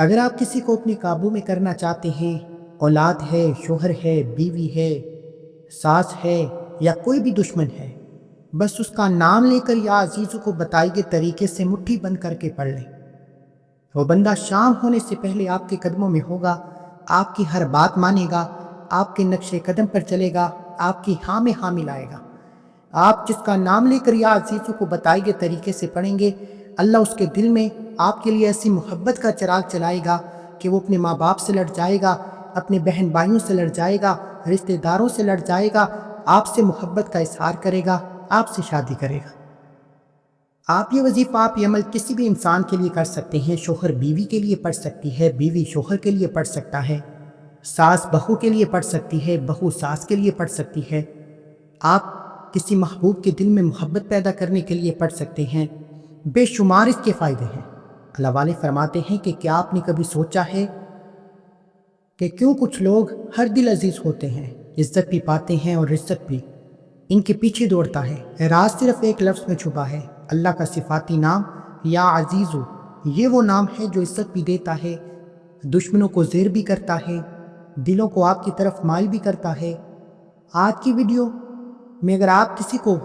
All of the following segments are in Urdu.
اگر آپ کسی کو اپنے قابو میں کرنا چاہتے ہیں، اولاد ہے، شوہر ہے، بیوی ہے، ساس ہے یا کوئی بھی دشمن ہے، بس اس کا نام لے کر یا عزیزو کو بتائے گئے طریقے سے مٹھی بند کر کے پڑھ لیں۔ وہ بندہ شام ہونے سے پہلے آپ کے قدموں میں ہوگا، آپ کی ہر بات مانے گا، آپ کے نقش قدم پر چلے گا، آپ کی ہاں میں ہاں ملائے گا۔ آپ جس کا نام لے کر یا عزیزو کو بتائے گئے طریقے سے پڑھیں گے، اللہ اس کے دل میں آپ کے لیے ایسی محبت کا چراغ چلائے گا کہ وہ اپنے ماں باپ سے لڑ جائے گا، اپنے بہن بھائیوں سے لڑ جائے گا، رشتہ داروں سے لڑ جائے گا، آپ سے محبت کا اظہار کرے گا، آپ سے شادی کرے گا۔ آپ یہ وظیفہ، آپ یہ عمل کسی بھی انسان کے لیے کر سکتے ہیں۔ شوہر بیوی کے لیے پڑھ سکتی ہے، بیوی شوہر کے لیے پڑھ سکتا ہے، ساس بہو کے لیے پڑھ سکتی ہے، بہو ساس کے لیے پڑھ سکتی ہے۔ آپ کسی محبوب کے دل میں محبت پیدا کرنے کے لیے پڑھ سکتے ہیں۔ بے شمار اس کے فائدے ہیں۔ اللہ والے فرماتے ہیں کہ کیا آپ نے کبھی سوچا ہے کہ کیوں کچھ لوگ ہر دل عزیز ہوتے ہیں، عزت بھی پاتے ہیں اور عزت بھی ان کے پیچھے دوڑتا ہے؟ راز صرف ایک لفظ میں چھپا ہے۔ اللہ کا صفاتی نام یا عزیزو، یہ وہ نام ہے جو عزت بھی دیتا ہے، دشمنوں کو زیر بھی کرتا ہے، دلوں کو آپ کی طرف مائل بھی کرتا ہے۔ آج کی ویڈیو میں اگر آپ کسی کو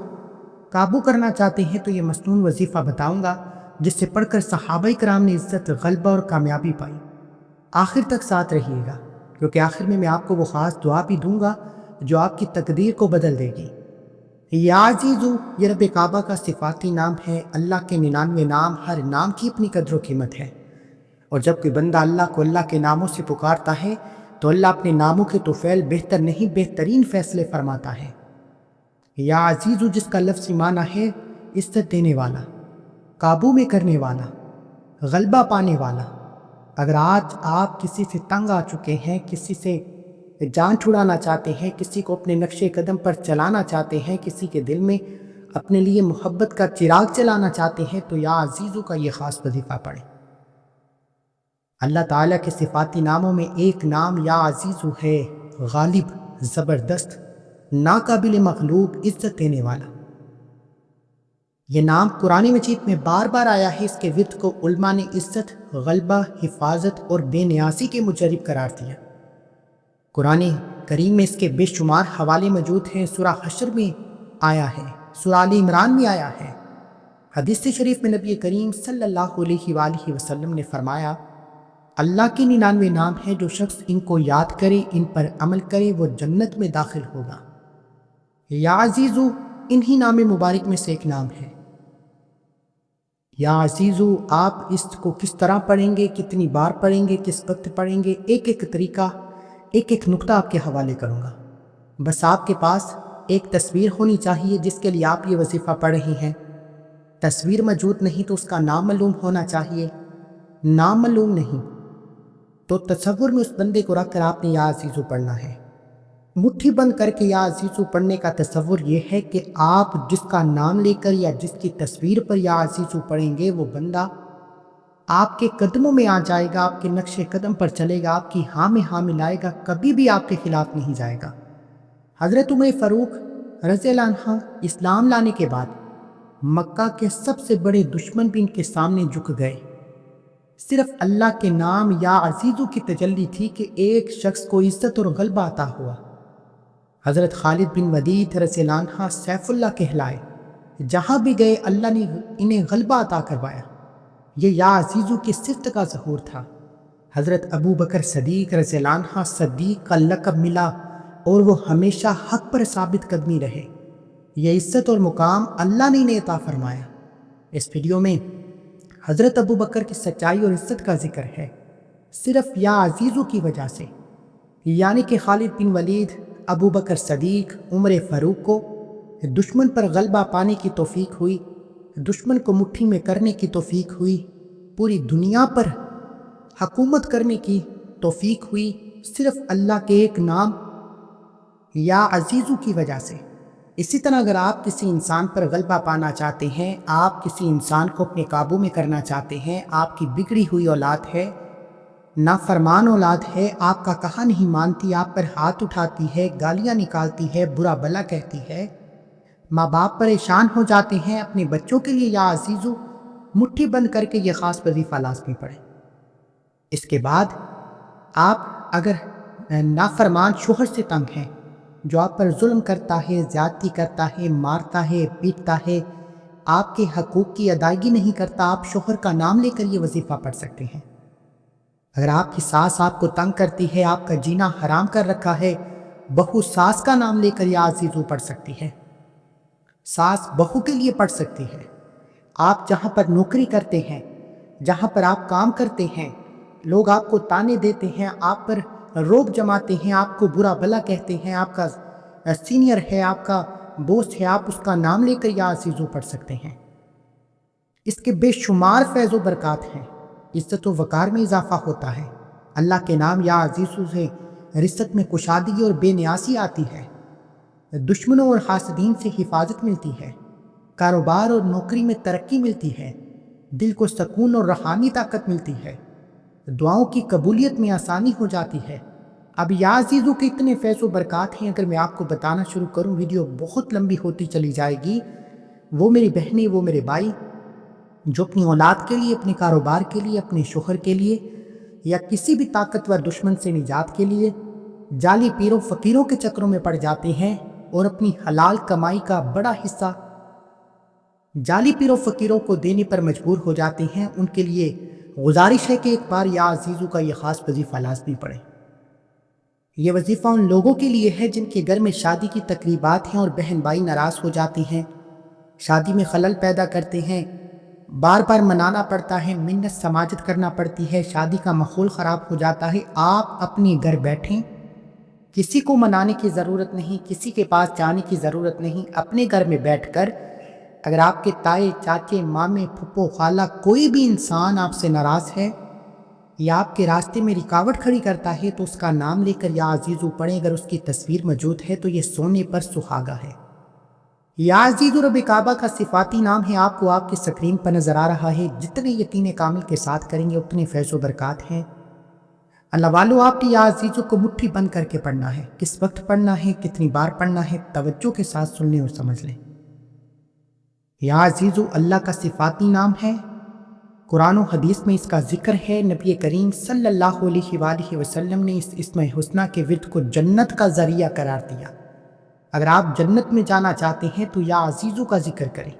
قابو کرنا چاہتے ہیں تو یہ مصنون وظیفہ بتاؤں گا جس سے پڑھ کر صحابہ کرام نے عزت، غلبہ اور کامیابی پائی۔ آخر تک ساتھ رہیے گا، کیونکہ آخر میں آپ کو وہ خاص دعا بھی دوں گا جو آپ کی تقدیر کو بدل دے گی۔ یا عزیزو، یہ رب کعبہ کا صفاتی نام ہے۔ اللہ کے 99 نام، ہر نام کی اپنی قدر و قیمت ہے، اور جب کوئی بندہ اللہ کو اللہ کے ناموں سے پکارتا ہے تو اللہ اپنے ناموں کے طفیل بہتر نہیں بہترین فیصلے فرماتا ہے۔ یا عزیزو، جس کا لفظی معنی ہے عزت دینے والا، قابو میں کرنے والا، غلبہ پانے والا۔ اگر آج آپ کسی سے تنگ آ چکے ہیں، کسی سے جان چھڑانا چاہتے ہیں، کسی کو اپنے نقش قدم پر چلانا چاہتے ہیں، کسی کے دل میں اپنے لیے محبت کا چراغ چلانا چاہتے ہیں، تو یا عزیزو کا یہ خاص وظیفہ پڑھیں۔ اللہ تعالیٰ کے صفاتی ناموں میں ایک نام یا عزیزو ہے، غالب، زبردست، ناقابل مغلوب، عزت دینے والا۔ یہ نام قرآن مجید میں بار بار آیا ہے۔ اس کے ورد کو علماء نے عزت، غلبہ، حفاظت اور بے نیازی کے مجرب قرار دیا۔ قرآن کریم میں اس کے بے شمار حوالے موجود ہیں۔ سورہ حشر میں آیا ہے، سورہ آل عمران میں آیا ہے۔ حدیث شریف میں نبی کریم صلی اللہ علیہ وآلہ وسلم نے فرمایا، اللہ کے 99 نام ہیں، جو شخص ان کو یاد کرے، ان پر عمل کرے، وہ جنت میں داخل ہوگا۔ یا عزیزو انہی نام مبارک میں سے ایک نام ہے۔ یا عزیزو، آپ اس کو کس طرح پڑھیں گے، کتنی بار پڑھیں گے، کس وقت پڑھیں گے، ایک ایک طریقہ، ایک ایک نقطہ آپ کے حوالے کروں گا۔ بس آپ کے پاس ایک تصویر ہونی چاہیے جس کے لیے آپ یہ وظیفہ پڑھ رہے ہیں۔ تصویر موجود نہیں تو اس کا نام معلوم ہونا چاہیے۔ نام معلوم نہیں تو تصور میں اس بندے کو رکھ کر آپ نے یا عزیزو پڑھنا ہے۔ مٹھی بند کر کے یا عزیزو پڑھنے کا تصور یہ ہے کہ آپ جس کا نام لے کر یا جس کی تصویر پر یا عزیزو پڑھیں گے، وہ بندہ آپ کے قدموں میں آ جائے گا، آپ کے نقش قدم پر چلے گا، آپ کی ہاں میں ہاں ملائے گا، کبھی بھی آپ کے خلاف نہیں جائے گا۔ حضرت عمر فاروق رضی اللہ عنہ اسلام لانے کے بعد مکہ کے سب سے بڑے دشمن بھی ان کے سامنے جھک گئے۔ صرف اللہ کے نام یا عزیزو کی تجلی تھی کہ ایک شخص کو عزت اور غلبہ عطا ہوا۔ حضرت خالد بن ولید رضی اللہ عنہ سیف اللہ کہلائے، جہاں بھی گئے اللہ نے انہیں غلبہ عطا کروایا۔ یہ یا عزیزو کی صفت کا ظہور تھا۔ حضرت ابو بکر صدیق رضی اللہ عنہ صدیق کا لقب ملا اور وہ ہمیشہ حق پر ثابت قدمی رہے۔ یہ عزت اور مقام اللہ نے انہیں عطا فرمایا۔ اس ویڈیو میں حضرت ابو بکر کی سچائی اور عزت کا ذکر ہے، صرف یا عزیزو کی وجہ سے، یعنی کہ خالد بن ولید، ابو بکر صدیق، عمر فاروق کو دشمن پر غلبہ پانے کی توفیق ہوئی، دشمن کو مٹھی میں کرنے کی توفیق ہوئی، پوری دنیا پر حکومت کرنے کی توفیق ہوئی، صرف اللہ کے ایک نام یا عزیزو کی وجہ سے۔ اسی طرح اگر آپ کسی انسان پر غلبہ پانا چاہتے ہیں، آپ کسی انسان کو اپنے قابو میں کرنا چاہتے ہیں، آپ کی بگڑی ہوئی اولاد ہے، نافرمان اولاد ہے، آپ کا کہا نہیں مانتی، آپ پر ہاتھ اٹھاتی ہے، گالیاں نکالتی ہے، برا بھلا کہتی ہے، ماں باپ پریشان ہو جاتے ہیں، اپنے بچوں کے لیے یا عزیزو مٹھی بند کر کے یہ خاص وظیفہ لازمی پڑھیں۔ اس کے بعد آپ اگر نافرمان شوہر سے تنگ ہیں، جو آپ پر ظلم کرتا ہے، زیادتی کرتا ہے، مارتا ہے، پیٹتا ہے، آپ کے حقوق کی ادائیگی نہیں کرتا، آپ شوہر کا نام لے کر یہ وظیفہ پڑھ سکتے ہیں۔ اگر آپ کی ساس آپ کو تنگ کرتی ہے، آپ کا جینا حرام کر رکھا ہے، بہو ساس کا نام لے کر یا عزیزو پڑھ سکتی ہے، ساس بہو کے لیے پڑھ سکتی ہے۔ آپ جہاں پر نوکری کرتے ہیں، جہاں پر آپ کام کرتے ہیں، لوگ آپ کو تانے دیتے ہیں، آپ پر روب جماتے ہیں، آپ کو برا بھلا کہتے ہیں، آپ کا سینئر ہے، آپ کا بوس ہے، آپ اس کا نام لے کر یا عزیزو پڑھ سکتے ہیں۔ اس کے بے شمار فیض و برکات ہیں، عزت و وقار میں اضافہ ہوتا ہے۔ اللہ کے نام یا عزیزو سے رزق میں کشادگی اور بے نیاسی آتی ہے، دشمنوں اور حاسدین سے حفاظت ملتی ہے، کاروبار اور نوکری میں ترقی ملتی ہے، دل کو سکون اور روحانی طاقت ملتی ہے، دعاؤں کی قبولیت میں آسانی ہو جاتی ہے۔ اب یا عزیزو کے اتنے فیض و برکات ہیں، اگر میں آپ کو بتانا شروع کروں ویڈیو بہت لمبی ہوتی چلی جائے گی۔ وہ میری بہنیں، وہ میرے بھائی جو اپنی اولاد کے لیے، اپنے کاروبار کے لیے، اپنے شوہر کے لیے یا کسی بھی طاقتور دشمن سے نجات کے لیے جعلی پیروں فقیروں کے چکروں میں پڑ جاتے ہیں اور اپنی حلال کمائی کا بڑا حصہ جعلی پیروں فقیروں کو دینے پر مجبور ہو جاتے ہیں، ان کے لیے گزارش ہے کہ ایک بار یا عزیزو کا یہ خاص وظیفہ لازمی پڑھیں۔ یہ وظیفہ ان لوگوں کے لیے ہے جن کے گھر میں شادی کی تقریبات ہیں اور بہن بھائی ناراض ہو جاتے ہیں، شادی میں خلل پیدا کرتے ہیں، بار بار منانا پڑتا ہے، منت سماجت کرنا پڑتی ہے، شادی کا ماحول خراب ہو جاتا ہے۔ آپ اپنے گھر بیٹھیں، کسی کو منانے کی ضرورت نہیں، کسی کے پاس جانے کی ضرورت نہیں، اپنے گھر میں بیٹھ کر اگر آپ کے تائے، چاچے، مامے، پھپھو، خالہ کوئی بھی انسان آپ سے ناراض ہے یا آپ کے راستے میں رکاوٹ کھڑی کرتا ہے تو اس کا نام لے کر یا عزیزو پڑھیں۔ اگر اس کی تصویر موجود ہے تو یہ سونے پر سہاگا ہے۔ یا عزیزو رب کعبہ کا صفاتی نام ہے، آپ کو آپ کی سکرین پر نظر آ رہا ہے۔ جتنے یقین کامل کے ساتھ کریں گے اتنے فیض و برکات ہیں۔ اللہ والو، آپ کی یا عزیزو کو مٹھی بند کر کے پڑھنا ہے، کس وقت پڑھنا ہے، کتنی بار پڑھنا ہے، توجہ کے ساتھ سن لیں اور سمجھ لیں۔ یا عزیزو اللہ کا صفاتی نام ہے، قرآن و حدیث میں اس کا ذکر ہے، نبی کریم صلی اللہ علیہ وآلہ وسلم نے اس اسم حسنہ کے ورد کو جنت کا ذریعہ قرار دیا۔ اگر آپ جنت میں جانا چاہتے ہیں تو یا عزیزو کا ذکر کریں۔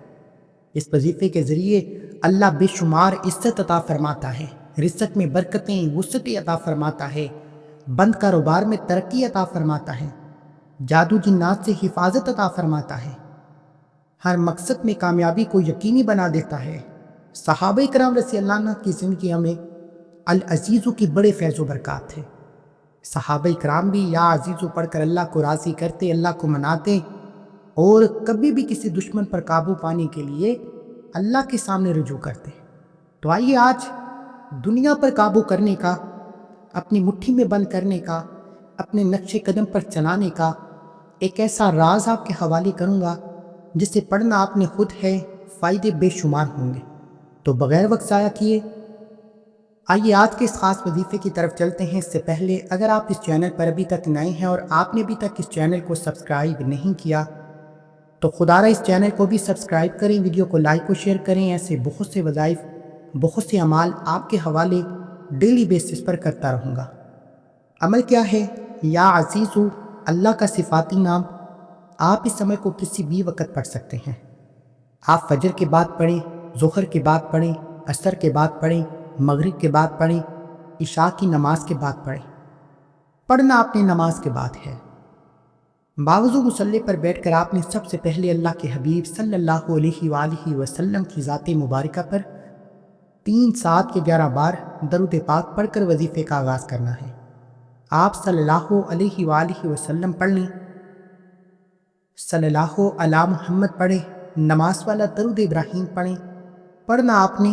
اس وظیفے کے ذریعے اللہ بے شمار عزت عطا فرماتا ہے، رزق میں برکتیں، وسعتیں عطا فرماتا ہے، بند کاروبار میں ترقی عطا فرماتا ہے، جادو جنات سے حفاظت عطا فرماتا ہے، ہر مقصد میں کامیابی کو یقینی بنا دیتا ہے۔ صحابہ کرام رضی اللہ عنہ کی زندگیوں میں العزیزو کی بڑے فیض و برکات تھے۔ صحابہ کرام بھی یا عزیزو پڑھ کر اللہ کو راضی کرتے، اللہ کو مناتے اور کبھی بھی کسی دشمن پر قابو پانے کے لیے اللہ کے سامنے رجوع کرتے۔ تو آئیے آج دنیا پر قابو کرنے کا، اپنی مٹھی میں بند کرنے کا، اپنے نقش قدم پر چلانے کا ایک ایسا راز آپ کے حوالے کروں گا جسے پڑھنا آپ نے خود ہے، فائدے بے شمار ہوں گے۔ تو بغیر وقت ضائع کیے آئیے آج کے اس خاص وظیفے کی طرف چلتے ہیں۔ اس سے پہلے اگر آپ اس چینل پر ابھی تک نئے ہیں اور آپ نے ابھی تک اس چینل کو سبسکرائب نہیں کیا تو خدا را اس چینل کو بھی سبسکرائب کریں، ویڈیو کو لائک و شیئر کریں۔ ایسے بہت سے وظائف، بہت سے اعمال آپ کے حوالے ڈیلی بیسس پر کرتا رہوں گا۔ عمل کیا ہے؟ یا عزیزو اللہ کا صفاتی نام آپ اس عمل کو کسی بھی وقت پڑھ سکتے ہیں۔ آپ فجر کے بعد پڑھیں، ظہر کے بعد پڑھیں، عصر کے بعد پڑھیں، مغرب کے بعد پڑھیں، عشاء کی نماز کے بعد پڑھیں۔ پڑھنا اپنی نماز کے بعد ہے۔ باوضو مصلی پر بیٹھ کر آپ نے سب سے پہلے اللہ کے حبیب صلی اللہ علیہ وآلہ وسلم کی ذات مبارکہ پر 3 7 کے 11 بار درود پاک پڑھ کر وظیفے کا آغاز کرنا ہے۔ آپ صلی اللہ علیہ وآلہ وسلم پڑھ لیں، صلی اللہ علی محمد پڑھیں، نماز والا درود ابراہیم پڑھیں۔ پڑھنا آپ نے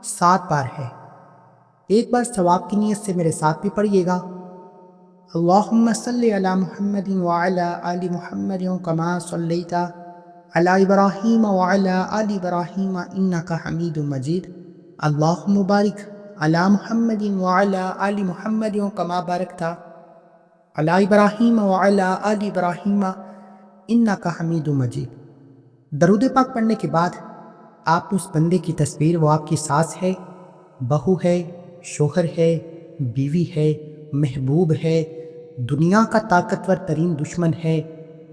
7 بار ہے۔ ایک بار ثواب کی نیت سے میرے ساتھ بھی پڑھیے گا۔ اللہم صلی علی محمد وعلی آل محمد کما صلیت علی ابراہیم وعلی آل ابراہیم انک حمید مجید۔ اللہم بارک علی محمد وعلی آل محمد کما بارکت علی ابراہیم وعلی آل ابراہیم انک حمید مجید۔ درود پاک پڑھنے کے بعد آپ اس بندے کی تصویر، وہ آپ کی ساس ہے، بہو ہے، شوہر ہے، بیوی ہے، محبوب ہے، دنیا کا طاقتور ترین دشمن ہے،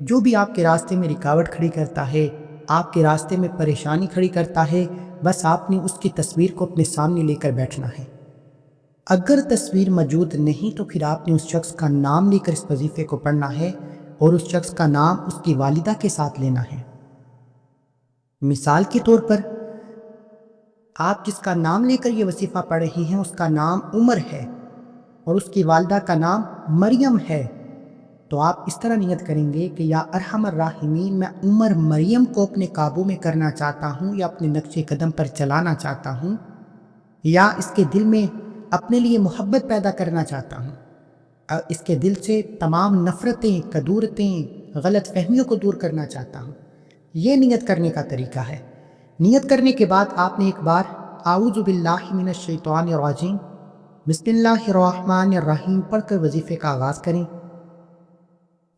جو بھی آپ کے راستے میں رکاوٹ کھڑی کرتا ہے، آپ کے راستے میں پریشانی کھڑی کرتا ہے، بس آپ نے اس کی تصویر کو اپنے سامنے لے کر بیٹھنا ہے۔ اگر تصویر موجود نہیں تو پھر آپ نے اس شخص کا نام لے کر اس وظیفے کو پڑھنا ہے، اور اس شخص کا نام اس کی والدہ کے ساتھ لینا ہے۔ مثال کے طور پر آپ جس کا نام لے کر یہ وظیفہ پڑھ رہے ہیں اس کا نام عمر ہے اور اس کی والدہ کا نام مریم ہے، تو آپ اس طرح نیت کریں گے کہ یا ارحم الراحمین، میں عمر مریم کو اپنے قابو میں کرنا چاہتا ہوں، یا اپنے نقش قدم پر چلانا چاہتا ہوں، یا اس کے دل میں اپنے لیے محبت پیدا کرنا چاہتا ہوں، اور اس کے دل سے تمام نفرتیں، کدورتیں، غلط فہمیوں کو دور کرنا چاہتا ہوں۔ یہ نیت کرنے کا طریقہ ہے۔ نیت کرنے کے بعد آپ نے ایک بار اعوذ باللہ من الشیطان الرجیم بسم اللہ الرحمن الرحیم پڑھ کر وظیفے کا آغاز کریں،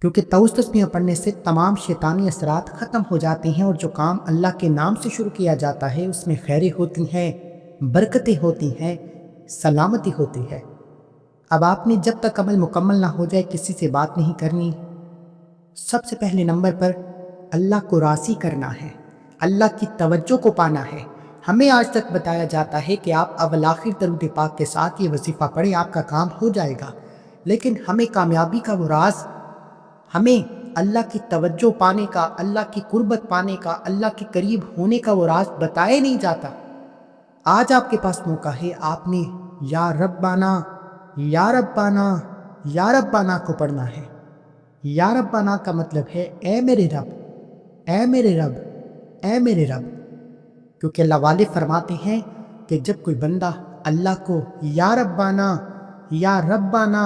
کیونکہ طاؤس تسمیہ پڑھنے سے تمام شیطانی اثرات ختم ہو جاتے ہیں، اور جو کام اللہ کے نام سے شروع کیا جاتا ہے اس میں خیریں ہوتی ہیں، برکتیں ہوتی ہیں، سلامتی ہوتی ہے۔ اب آپ نے جب تک عمل مکمل نہ ہو جائے کسی سے بات نہیں کرنی۔ سب سے پہلے نمبر پر اللہ کو راضی کرنا ہے، اللہ کی توجہ کو پانا ہے۔ ہمیں آج تک بتایا جاتا ہے کہ آپ اول آخر درود پاک کے ساتھ یہ وظیفہ پڑھیں، آپ کا کام ہو جائے گا، لیکن ہمیں کامیابی کا وہ راز، ہمیں اللہ کی توجہ پانے کا، اللہ کی قربت پانے کا، اللہ کے قریب ہونے کا وہ راز بتایا نہیں جاتا۔ آج آپ کے پاس موقع ہے، آپ نے یا ربانا یا ربانا یا ربانا کو پڑھنا ہے۔ یا ربانا کا مطلب ہے اے میرے رب، اے میرے رب، اے میرے رب، کیونکہ اللہ والے فرماتے ہیں کہ جب کوئی بندہ اللہ کو یا ربانا یا ربانا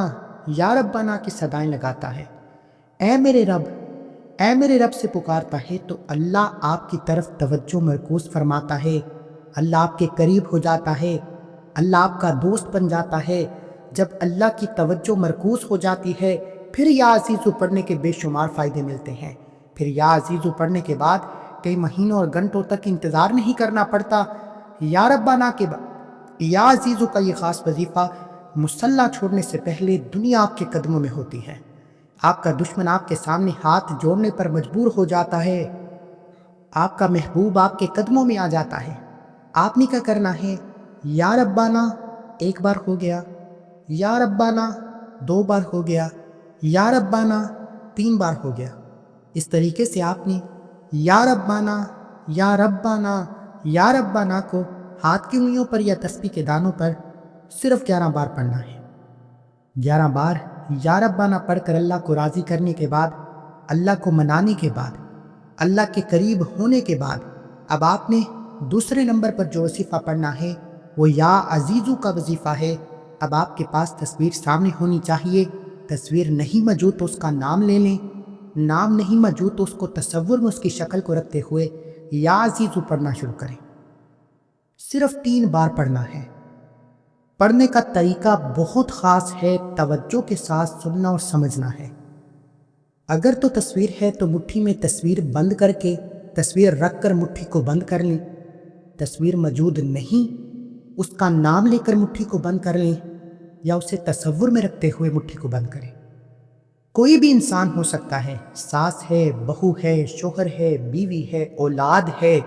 یا ربانا کی صدائیں لگاتا ہے، اے میرے رب، اے میرے رب سے پکارتا ہے، تو اللہ آپ کی طرف توجہ مرکوز فرماتا ہے، اللہ آپ کے قریب ہو جاتا ہے، اللہ آپ کا دوست بن جاتا ہے۔ جب اللہ کی توجہ مرکوز ہو جاتی ہے پھر یا عزیزو پڑھنے کے بے شمار فائدے ملتے ہیں۔ پھر یا عزیزو پڑھنے کے بعد کئی مہینوں اور گھنٹوں تک انتظار نہیں کرنا پڑتا۔ یا ربانا کے بعد یا عزیزو کا یہ خاص وظیفہ مصلی چھوڑنے سے پہلے دنیا آپ کے قدموں میں ہوتی ہے۔ آپ کا دشمن آپ کے سامنے ہاتھ جوڑنے پر مجبور ہو جاتا ہے، آپ کا محبوب آپ کے قدموں میں آ جاتا ہے۔ آپ نے کیا کرنا ہے؟ یا ربانا ایک بار ہو گیا، یا ربانا دو بار ہو گیا، یا ربانا تین بار ہو گیا۔ اس طریقے سے آپ نے یا ربانا یا ربانا یا ربانا کو ہاتھ کی انگلیوں پر یا تسبیح کے دانوں پر صرف 11 بار پڑھنا ہے۔ 11 بار یا ربانا پڑھ کر اللہ کو راضی کرنے کے بعد، اللہ کو منانے کے بعد، اللہ کے قریب ہونے کے بعد، اب آپ نے دوسرے نمبر پر جو وظیفہ پڑھنا ہے وہ یا عزیزو کا وظیفہ ہے۔ اب آپ کے پاس تصویر سامنے ہونی چاہیے، تصویر نہیں موجود تو اس کا نام لے لیں، نام نہیں موجود تو اس کو تصور میں اس کی شکل کو رکھتے ہوئے یا عزیزو پڑھنا شروع کریں۔ صرف 3 بار پڑھنا ہے۔ پڑھنے کا طریقہ بہت خاص ہے، توجہ کے ساتھ سننا اور سمجھنا ہے۔ اگر تو تصویر ہے تو مٹھی میں تصویر بند کر کے، تصویر رکھ کر مٹھی کو بند کر لیں۔ تصویر موجود نہیں، اس کا نام لے کر مٹھی کو بند کر لیں، یا اسے تصور میں رکھتے ہوئے مٹھی کو بند کریں۔ کوئی بھی انسان ہو سکتا ہے، ساس ہے، بہو ہے، شوہر ہے، بیوی ہے، اولاد ہے،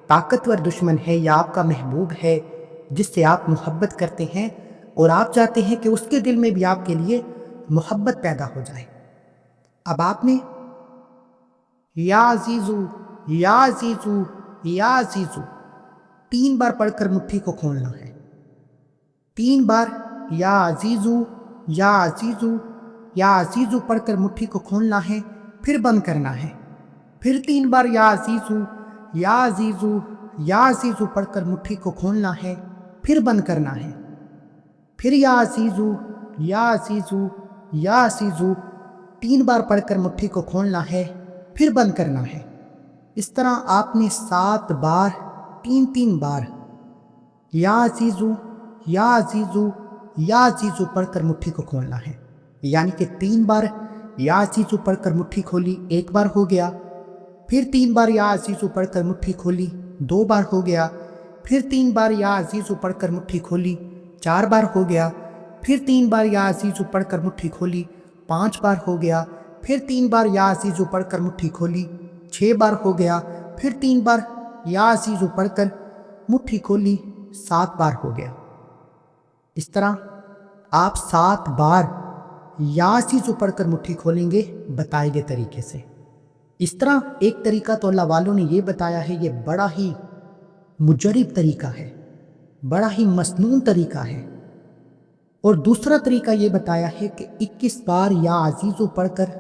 طاقتور دشمن ہے، یا آپ کا محبوب ہے جس سے آپ محبت کرتے ہیں اور آپ چاہتے ہیں کہ اس کے دل میں بھی آپ کے لیے محبت پیدا ہو جائے۔ اب آپ نے یا عزیزو یا عزیزو یا عزیزو 3 بار پڑھ کر مٹھی کو کھولنا ہے۔ 3 بار یا عزیزو یا عزیزو یا عزیزو پڑھ کر مٹھی کو کھولنا ہے، پھر بند کرنا ہے۔ پھر 3 بار یا عزیزو یا عزیزو یا عزیزو پڑھ کر مٹھی کو کھولنا ہے، پھر بند کرنا ہے۔ پھر یا عزیزو یا عزیزو یا عزیزو 3 بار پڑھ کر مٹھی کو کھولنا ہے، پھر بند کرنا ہے۔ اس طرح آپ نے 7 بار 3 بار یا عزیزو یا عزیزو یا عزیزو پڑھ کر مٹھی کو کھولنا ہے، یعنی کہ 3 بار یا عزیزو پڑھ کر مٹھی کھولی، 1 بار ہو گیا۔ پھر 3 بار یا عزیزو پڑھ کر مٹھی کھولی، 2 بار ہو گیا۔ پھر 3 بار یا عزیزو پڑھ کر مٹھی کھولی، 4 بار ہو گیا، پھر 3 بار یا عزیزو پڑھ کر مٹھی کھولی، 5 بار ہو گیا، پھر 3 بار یا عزیزو پڑھ کر مٹھی کھولی، 6 بار ہو گیا، پھر 3 بار یا عزیزو پڑھ کر مٹھی کھولی، 7 بار ہو گیا۔ اس طرح آپ 7 بار یا عزیزو پڑھ کر مٹھی کھولیں گے بتائے گئے طریقے سے۔ اس طرح ایک طریقہ تو اللہ والوں نے یہ بتایا ہے، یہ بڑا ہی مجرب طریقہ ہے، بڑا ہی مسنون طریقہ ہے، اور دوسرا طریقہ یہ بتایا ہے کہ 21 بار یا عزیزو پڑھ کر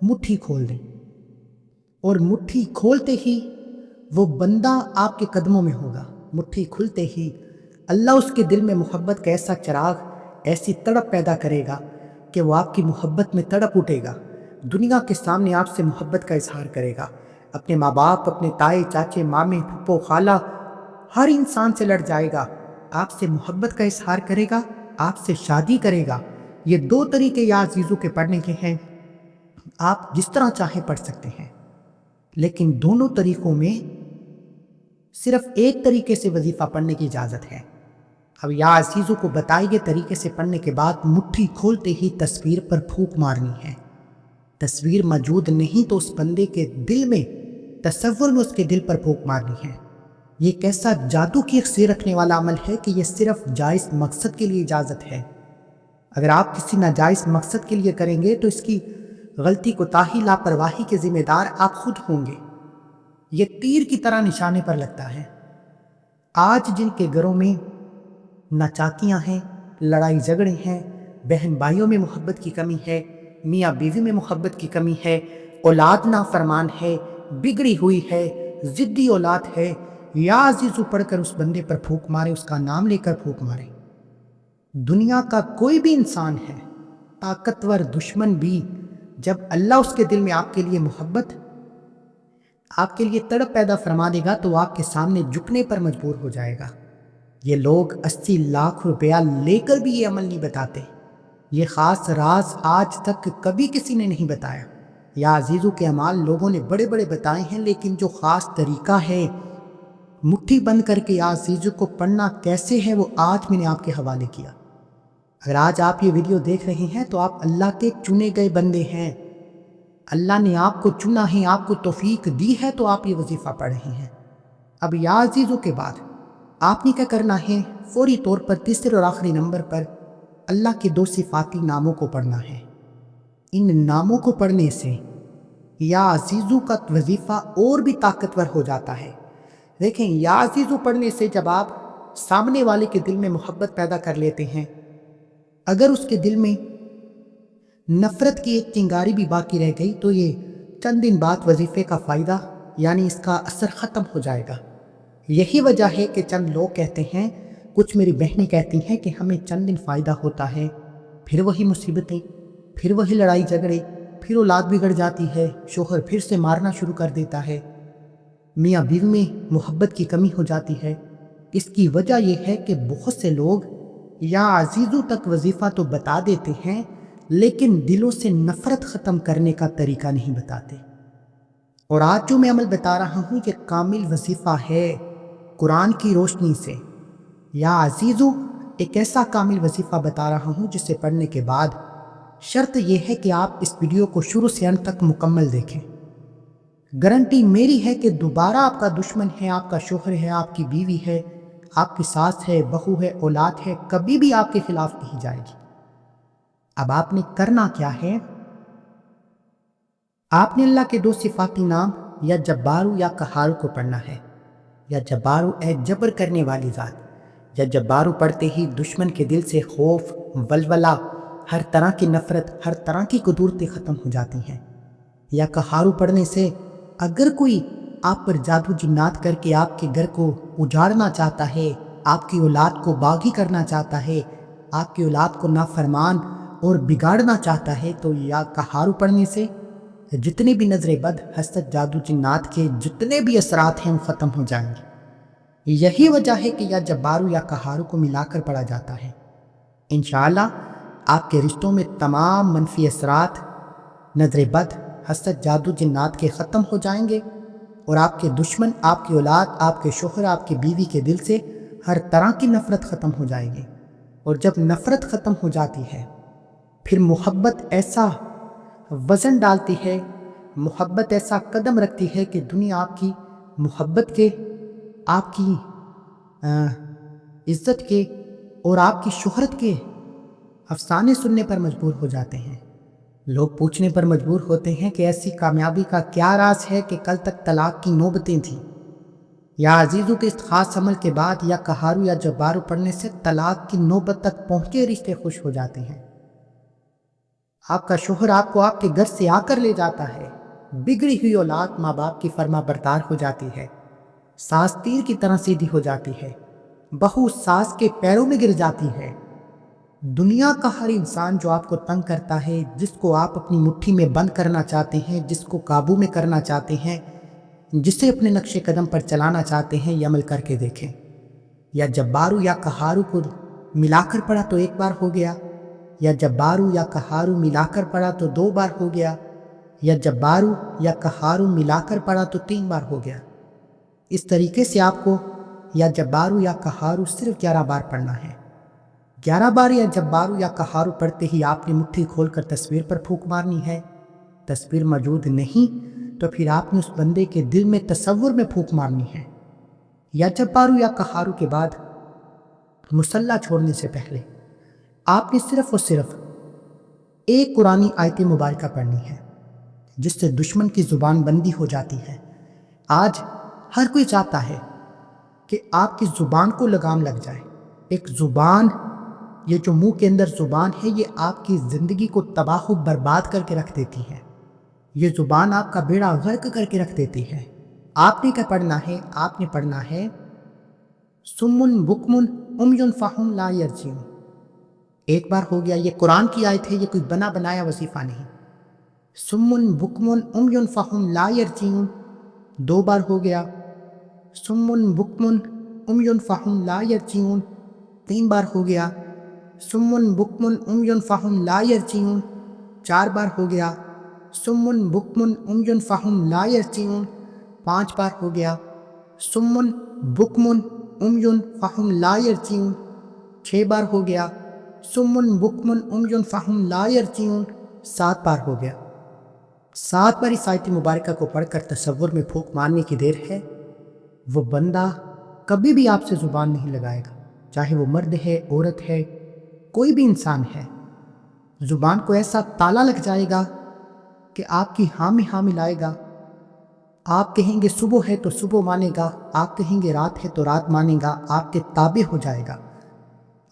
مٹھی کھول دیں، اور مٹھی کھولتے ہی وہ بندہ آپ کے قدموں میں ہوگا۔ مٹھی کھلتے ہی اللہ اس کے دل میں محبت کا ایسا چراغ، ایسی تڑپ پیدا کرے گا کہ وہ آپ کی محبت میں تڑپ اٹھے گا، دنیا کے سامنے آپ سے محبت کا اظہار کرے گا، اپنے ماں باپ، اپنے تائے چاچے مامے پھپھو خالہ ہر انسان سے لڑ جائے گا، آپ سے محبت کا اظہار کرے گا، آپ سے شادی کرے گا۔ یہ 2 طریقے یا عزیزوں کے پڑھنے کے ہیں، آپ جس طرح چاہیں پڑھ سکتے ہیں، لیکن دونوں طریقوں میں صرف ایک طریقے سے وظیفہ پڑھنے کی اجازت ہے۔ اب یا عزیزوں کو بتائے گئے طریقے سے پڑھنے کے بعد مٹھی کھولتے ہی تصویر پر پھونک مارنی ہے۔ تصویر موجود نہیں تو اس بندے کے دل میں، تصور میں اس کے دل پر پھونک مارنی ہے۔ یہ ایک ایسا جادو کی اختیار رکھنے والا عمل ہے کہ یہ صرف جائز مقصد کے لیے اجازت ہے۔ اگر آپ کسی ناجائز مقصد کے لیے کریں گے تو اس کی غلطی کوتاہی لاپرواہی کے ذمہ دار آپ خود ہوں گے۔ یہ تیر کی طرح نشانے پر لگتا ہے۔ آج جن کے گھروں میں ناچاکیاں ہیں، لڑائی جھگڑے ہیں، بہن بھائیوں میں محبت کی کمی ہے، میاں بیوی میں محبت کی کمی ہے، اولاد نافرمان ہے، بگڑی ہوئی ہے، ضدی اولاد ہے، یا عزیزو پڑھ کر اس بندے پر پھونک مارے، اس کا نام لے کر پھونک مارے۔ دنیا کا کوئی بھی انسان ہے، طاقتور دشمن بھی، جب اللہ اس کے دل میں آپ کے لیے محبت، آپ کے لیے تڑپ پیدا فرما دے گا تو آپ کے سامنے جھکنے پر مجبور ہو جائے گا۔ یہ لوگ 80 لاکھ روپیہ لے کر بھی یہ عمل نہیں بتاتے۔ یہ خاص راز آج تک کبھی کسی نے نہیں بتایا۔ یا عزیزوں کے اعمال لوگوں نے بڑے بڑے بتائے ہیں، لیکن جو خاص طریقہ ہے مٹھی بند کر کے یا عزیزوں کو پڑھنا کیسے ہے، وہ آج میں نے آپ کے حوالے کیا۔ اگر آج آپ یہ ویڈیو دیکھ رہے ہیں تو آپ اللہ کے چنے گئے بندے ہیں، اللہ نے آپ کو چنا ہے، آپ کو توفیق دی ہے تو آپ یہ وظیفہ پڑھ رہے ہیں۔ اب یا عزیزوں کے بعد آپ نے کیا کرنا ہے؟ فوری طور پر تیسرے اور آخری نمبر پر اللہ کے 2 صفاتی ناموں کو پڑھنا ہے۔ ان ناموں کو پڑھنے سے یا عزیزوں کا وظیفہ اور بھی طاقتور ہو جاتا ہے۔ دیکھیں، یا عزیزوں پڑھنے سے جب آپ سامنے والے کے دل میں محبت پیدا کر لیتے ہیں، اگر اس کے دل میں نفرت کی ایک چنگاری بھی باقی رہ گئی تو یہ چند دن بعد وظیفے کا فائدہ یعنی اس کا اثر ختم ہو جائے گا۔ یہی وجہ ہے کہ چند لوگ کہتے ہیں، کچھ میری بہنیں کہتی ہیں کہ ہمیں چند دن فائدہ ہوتا ہے، پھر وہی مصیبتیں، پھر وہی لڑائی جھگڑے، پھر اولاد بگڑ جاتی ہے، شوہر پھر سے مارنا شروع کر دیتا ہے، میاں بیوی میں محبت کی کمی ہو جاتی ہے۔ اس کی وجہ یہ ہے کہ بہت سے لوگ یا عزیزوں تک وظیفہ تو بتا دیتے ہیں لیکن دلوں سے نفرت ختم کرنے کا طریقہ نہیں بتاتے۔ اور آج جو میں عمل بتا رہا ہوں یہ کامل وظیفہ ہے قرآن کی روشنی سے۔ یا عزیزو ایک ایسا کامل وظیفہ بتا رہا ہوں جسے پڑھنے کے بعد شرط یہ ہے کہ آپ اس ویڈیو کو شروع سے انت تک مکمل دیکھیں۔ گارنٹی میری ہے کہ دوبارہ آپ کا دشمن ہے، آپ کا شوہر ہے، آپ کی بیوی ہے، آپ کی ساس ہے، بہو ہے، اولاد ہے، کبھی بھی آپ کے خلاف نہیں جائے گی۔ اب آپ نے کرنا کیا ہے؟ آپ نے اللہ کے 2 صفاتی نام یا جبارو یا قہارو کو پڑھنا ہے۔ یا جبارو اے جبر کرنے والی ذات، یا جبارو پڑھتے ہی دشمن کے دل سے خوف، ولولہ، ہر طرح کی نفرت، ہر طرح کی قدورتیں ختم ہو جاتی ہیں۔ یا قہارو پڑھنے سے اگر کوئی آپ پر جادو جنات کر کے آپ کے گھر کو اجاڑنا چاہتا ہے، آپ کی اولاد کو باغی کرنا چاہتا ہے، آپ کی اولاد کو نافرمان اور بگاڑنا چاہتا ہے، تو یا قہارو پڑھنے سے جتنے بھی نظر بد، حسد، جادو جنات کے جتنے بھی اثرات ہیں وہ ختم ہو جائیں گے۔ یہی وجہ ہے کہ یا جبارو یا قہارو کو ملا کر پڑھا جاتا ہے۔ انشاءاللہ آپ کے رشتوں میں تمام منفی اثرات، نظر بد، حسد، جادو جنات کے ختم ہو جائیں گے، اور آپ کے دشمن، آپ کی اولاد، آپ کے شوہر، آپ کی بیوی کے دل سے ہر طرح کی نفرت ختم ہو جائے گی۔ اور جب نفرت ختم ہو جاتی ہے پھر محبت ایسا وزن ڈالتی ہے، محبت ایسا قدم رکھتی ہے کہ دنیا آپ کی محبت کے، آپ کی عزت کے اور آپ کی شہرت کے افسانے سننے پر مجبور ہو جاتے ہیں۔ لوگ پوچھنے پر مجبور ہوتے ہیں کہ ایسی کامیابی کا کیا راز ہے کہ کل تک طلاق کی نوبتیں تھیں، یا عزیزوں کے اس خاص عمل کے بعد یا قہارو یا جبارو پڑھنے سے طلاق کی نوبت تک پہنچے رشتے خوش ہو جاتے ہیں۔ آپ کا شوہر آپ کو آپ کے گھر سے آ کر لے جاتا ہے، بگڑی ہوئی اولاد ماں باپ کی فرما بردار ہو جاتی ہے، ساس تیر کی طرح سیدھی ہو جاتی ہے، بہو ساس کے پیروں میں گر جاتی ہے۔ دنیا کا ہر انسان جو آپ کو تنگ کرتا ہے، جس کو آپ اپنی مٹھی میں بند کرنا چاہتے ہیں، جس کو قابو میں کرنا چاہتے ہیں، جسے اپنے نقش قدم پر چلانا چاہتے ہیں، یہ عمل کر کے دیکھیں۔ یا جبارو یا قہارو کو ملا کر پڑھا تو ایک بار ہو گیا، یا جبارو یا قہارو ملا کر پڑھا تو 2 بار ہو گیا، یا جبارو یا قہارو ملا کر پڑھا تو 3 بار ہو گیا۔ اس طریقے سے آپ کو یا جبارو یا قہارو صرف 11 بار پڑھنا ہے۔ 11 بار یا جبارو یا قہارو پڑھتے ہی آپ نے مٹھی کھول کر تصویر پر پھونک مارنی ہے۔ تصویر موجود نہیں تو پھر آپ نے اس بندے کے دل میں تصور میں پھونک مارنی ہے۔ یا جبارو یا قہارو کے بعد مصلی چھوڑنے سے پہلے آپ نے صرف اور صرف ایک قرآنی آیت مبارکہ پڑھنی ہے، جس سے دشمن کی زبان بندی ہو جاتی ہے۔ آج ہر کوئی چاہتا ہے کہ آپ کی زبان کو لگام لگ جائے۔ ایک زبان، یہ جو منہ کے اندر زبان ہے، یہ آپ کی زندگی کو تباہ و برباد کر کے رکھ دیتی ہے۔ یہ زبان آپ کا بیڑا غرق کر کے رکھ دیتی ہے۔ آپ نے کیا پڑھنا ہے؟ آپ نے پڑھنا ہے سمن بکمن عمیٌ فہم لا یرجعون۔ ایک بار ہو گیا، یہ قرآن کی آیت ہے، یہ کوئی بنا بنایا وظیفہ نہیں۔ سمن بکمن عمیٌ فہم لا یرجعون 2 بار ہو گیا۔ سمن بکمن عمیٌ فہم لا یرجعون 3 بار ہو گیا۔ سمن بکمن عمیٌ فہم لا یرجعون 4 بار ہو گیا۔ سمن بکمن عمیٌ فہم لا یرجعون 5 بار ہو گیا۔ سمن بکمن عمیٌ فہم لا یرجعون 6 بار ہو گیا۔ سمن بکمن عمیٌ فہم لا یرجعون 7 بار ہو گیا۔ 7 بار اس آیت مبارکہ کو پڑھ کر تصور میں پھونک مارنے کی دیر ہے۔ وہ بندہ کبھی بھی آپ سے زبان نہیں لگائے گا، چاہے وہ مرد ہے، عورت ہے، کوئی بھی انسان ہے۔ زبان کو ایسا تالا لگ جائے گا کہ آپ کی ہاں میں ہاں ملائے گا۔ آپ کہیں گے صبح ہے تو صبح مانے گا، آپ کہیں گے رات ہے تو رات مانے گا، آپ کے تابع ہو جائے گا،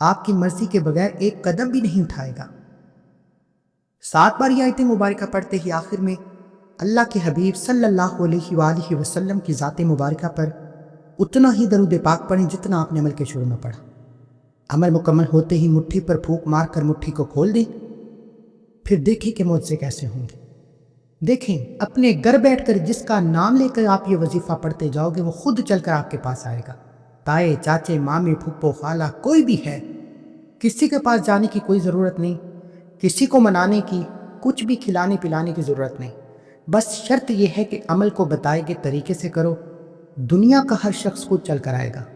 آپ کی مرضی کے بغیر ایک قدم بھی نہیں اٹھائے گا۔ 7 بار یہ آیت مبارکہ پڑھتے ہی آخر میں اللہ کے حبیب صلی اللہ علیہ وآلہ وسلم کی ذات مبارکہ پر اتنا ہی درود پاک پڑھیں جتنا آپ نے عمل کے شروع میں پڑھا۔ عمل مکمل ہوتے ہی مٹھی پر پھونک مار کر مٹھی کو کھول دیں، پھر دیکھیں کہ معجزے کیسے ہوں گے۔ دیکھیں، اپنے گھر بیٹھ کر جس کا نام لے کر آپ یہ وظیفہ پڑھتے جاؤ گے، وہ خود چل کر آپ کے پاس آئے گا۔ تائے، چاچے، مامے، پھپھو، خالہ، کوئی بھی ہے، کسی کے پاس جانے کی کوئی ضرورت نہیں، کسی کو منانے کی، کچھ بھی کھلانے پلانے کی ضرورت نہیں۔ بس شرط یہ ہے کہ عمل کو بتائے گئے طریقے سے کرو، دنیا کا ہر شخص خود چل کر آئے گا۔